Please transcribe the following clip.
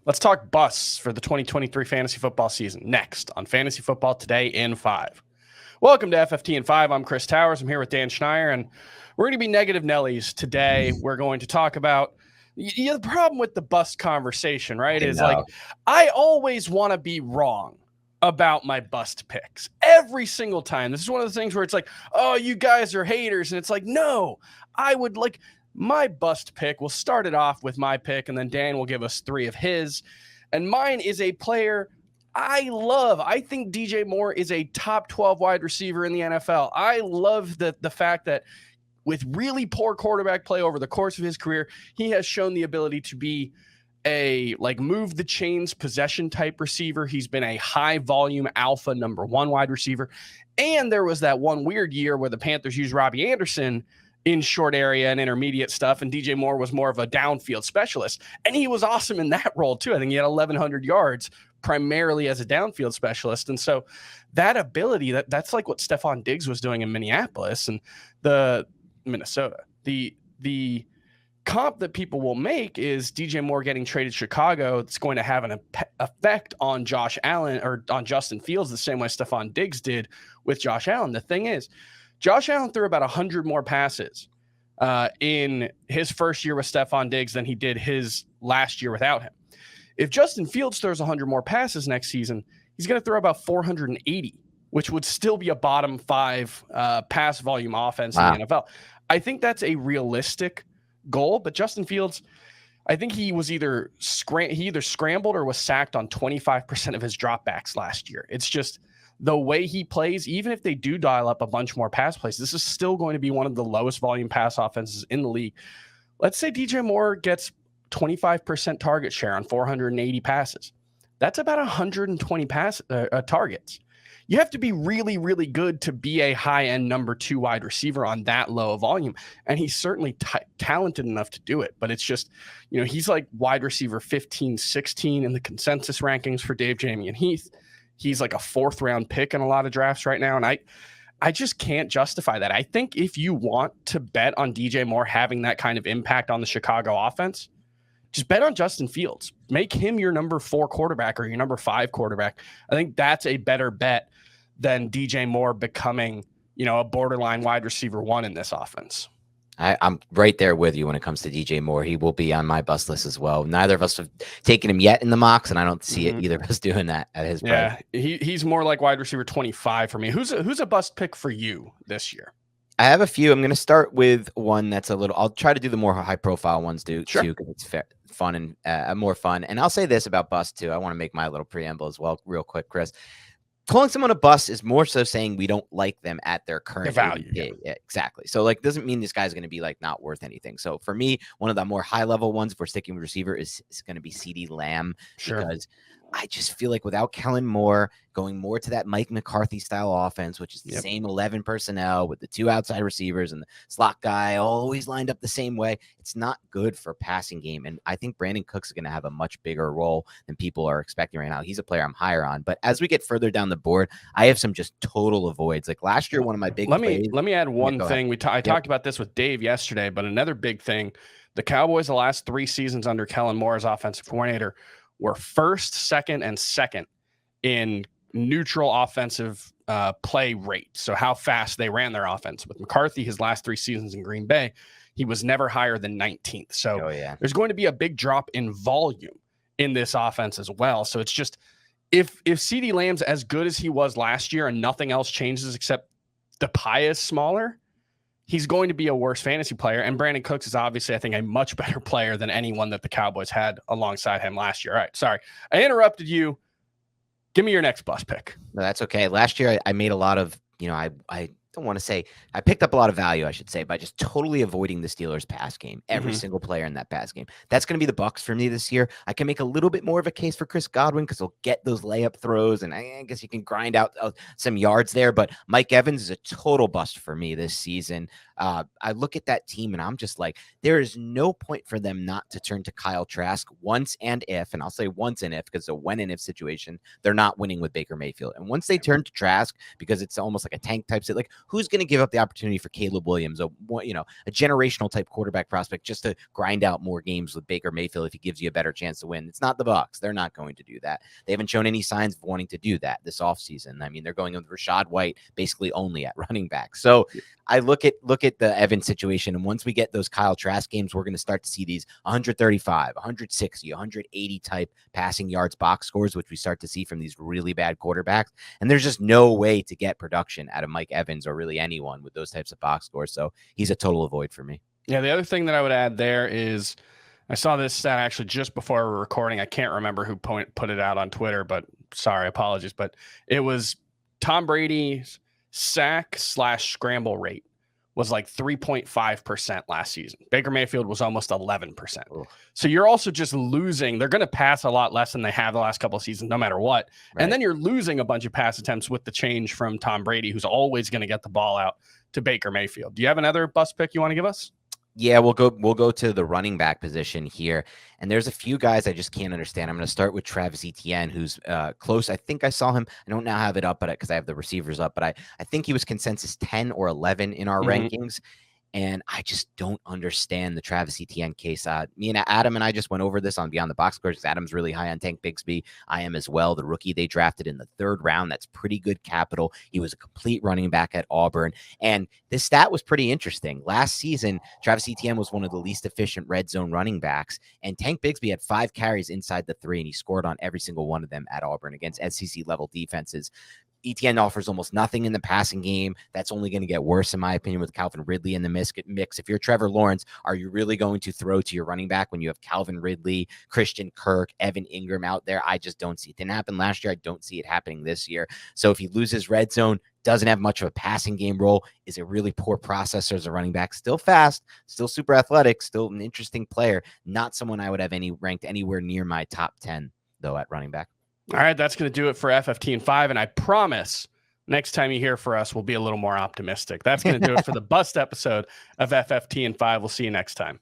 Let's talk busts for the 2023 fantasy football season next on Fantasy Football Today in 5. Welcome to FFT in 5. I'm Chris Towers. I'm here with Dan Schneier, and we're going to be negative Nellies today. We're going to talk about the problem with the bust conversation, right? Is like, I always want to be wrong about my bust picks every single time. This is one of the things where it's like, oh, you guys are haters. And it's like, no, I would like my bust pick. We'll start it off with my pick, and then Dan will give us 3 of his. And mine is a player I love. I think DJ Moore is a top 12 wide receiver in the NFL. I love the fact that with really poor quarterback play over the course of his career, he has shown the ability to be a move the chains possession type receiver. He's been a high volume alpha number 1 wide receiver. And there was that one weird year where the Panthers used Robbie Anderson in short area and intermediate stuff, and DJ Moore was more of a downfield specialist. And he was awesome in that role too. I think he had 1,100 yards primarily as a downfield specialist. And so that ability, that's like what Stephon Diggs was doing in Minneapolis and Minnesota. The comp that people will make is DJ Moore getting traded to Chicago. It's going to have an effect on Josh Allen or on Justin Fields the same way Stephon Diggs did with Josh Allen. The thing is, Josh Allen threw about 100 more passes in his first year with Stephon Diggs than he did his last year without him. If Justin Fields throws 100 more passes next season, he's going to throw about 480, which would still be a bottom 5 pass volume offense in the NFL. I think that's a realistic goal, but Justin Fields, I think he was either scrambled or was sacked on 25% of his dropbacks last year. It's just the way he plays. Even if they do dial up a bunch more pass plays, this is still going to be one of the lowest volume pass offenses in the league. Let's say DJ Moore gets 25% target share on 480 passes. That's about 120 targets. You have to be really, really good to be a high-end number 2 wide receiver on that low volume. And he's certainly talented enough to do it. But it's just, he's like wide receiver 15, 16 in the consensus rankings for Dave, Jamie, and Heath. He's like a 4th round pick in a lot of drafts right now. And I just can't justify that. I think if you want to bet on DJ Moore having that kind of impact on the Chicago offense, just bet on Justin Fields. Make him your number 4 quarterback or your number 5 quarterback. I think that's a better bet than DJ Moore becoming, a borderline wide receiver 1 in this offense. I'm right there with you when it comes to DJ Moore. He will be on my bust list as well. Neither of us have taken him yet in the mocks, and I don't see it either of us doing that at his price. Yeah, he's more like wide receiver 25 for me. Who's a bust pick for you this year? I have a few. I'm going to start with one that's I'll try to do the more high profile ones too, because it's fun and more fun. And I'll say this about bust too. I want to make my little preamble as well real quick, Chris. Calling someone a bust is more so saying we don't like them at their current value. Yeah, exactly. So doesn't mean this guy's going to be not worth anything. So for me, one of the more high level ones, if we're sticking with receiver, is going to be Ceedee Lamb. Sure. Because I just feel like without Kellen Moore going more to that Mike McCarthy style offense, which is the same 11 personnel with the 2 outside receivers and the slot guy always lined up the same way, it's not good for passing game. And I think Brandon Cooks is going to have a much bigger role than people are expecting right now. He's a player I'm higher on. But as we get further down the board, I have some just total avoids. Like last year, one of my big Let me add one thing. I talked about this with Dave yesterday, but another big thing, the Cowboys the last 3 seasons under Kellen Moore as offensive coordinator were 1st, 2nd, and 2nd in neutral offensive play rate. So how fast they ran their offense. With McCarthy, his last 3 seasons in Green Bay, he was never higher than 19th. So there's going to be a big drop in volume in this offense as well. So it's just, if Ceedee Lamb's as good as he was last year and nothing else changes except the pie is smaller, he's going to be a worse fantasy player. And Brandon Cooks is obviously, I think, a much better player than anyone that the Cowboys had alongside him last year. All right. Sorry. I interrupted you. Give me your next bust pick. No, that's okay. Last year, I made a lot of, I don't want to say I picked up a lot of value, I should say, by just totally avoiding the Steelers pass game. Every single player in that pass game. That's going to be the Bucs for me this year. I can make a little bit more of a case for Chris Godwin because he'll get those layup throws, and I guess you can grind out some yards there. But Mike Evans is a total bust for me this season. I look at that team and I'm just like, there is no point for them not to turn to Kyle Trask once and if, and I'll say once and if, because it's a when and if situation, they're not winning with Baker Mayfield. And once they turn to Trask, because it's almost like a tank type sit, like who's going to give up the opportunity for Caleb Williams, a generational type quarterback prospect, just to grind out more games with Baker Mayfield if he gives you a better chance to win? It's not the Bucs. They're not going to do that. They haven't shown any signs of wanting to do that this offseason. I mean, they're going with Rashad White basically only at running back. So I look at the Evans situation, and once we get those Kyle Trask games, we're going to start to see these 135, 160, 180 type passing yards box scores, which we start to see from these really bad quarterbacks. And there's just no way to get production out of Mike Evans or really anyone with those types of box scores. So he's a total avoid for me. Yeah, the other thing that I would add there is I saw this stat actually just before we were recording. I can't remember who put it out on Twitter, but sorry, apologies. But it was Tom Brady's sack/scramble rate was like 3.5% last season. Baker Mayfield was almost 11%. Oh. So you're also just losing. They're going to pass a lot less than they have the last couple of seasons, no matter what. Right. And then you're losing a bunch of pass attempts with the change from Tom Brady, who's always going to get the ball out, to Baker Mayfield. Do you have another bust pick you want to give us? Yeah, we'll go to the running back position here. And there's a few guys I just can't understand. I'm going to start with Travis Etienne, who's close. I think I saw him. I don't now have it up, but because I have the receivers up, but I think he was consensus 10 or 11 in our rankings. And I just don't understand the Travis Etienne case. Me and Adam and I just went over this on Beyond the Box Scores. Adam's really high on Tank Bigsby. I am as well. The rookie they drafted in the 3rd round. That's pretty good capital. He was a complete running back at Auburn. And this stat was pretty interesting. Last season, Travis Etienne was one of the least efficient red zone running backs. And Tank Bigsby had 5 carries inside the 3, and he scored on every single one of them at Auburn against SEC level defenses. Etienne offers almost nothing in the passing game. That's only going to get worse, in my opinion, with Calvin Ridley in the mix. If you're Trevor Lawrence, are you really going to throw to your running back when you have Calvin Ridley, Christian Kirk, Evan Ingram out there? I just don't see it. Didn't happen last year. I don't see it happening this year. So if he loses red zone, doesn't have much of a passing game role, is a really poor processor as a running back, still fast, still super athletic, still an interesting player. Not someone I would have ranked anywhere near my top 10, though, at running back. All right, that's going to do it for FFT and 5, and I promise next time you hear for us, we'll be a little more optimistic. That's going to do it for the bust episode of FFT and 5. We'll see you next time.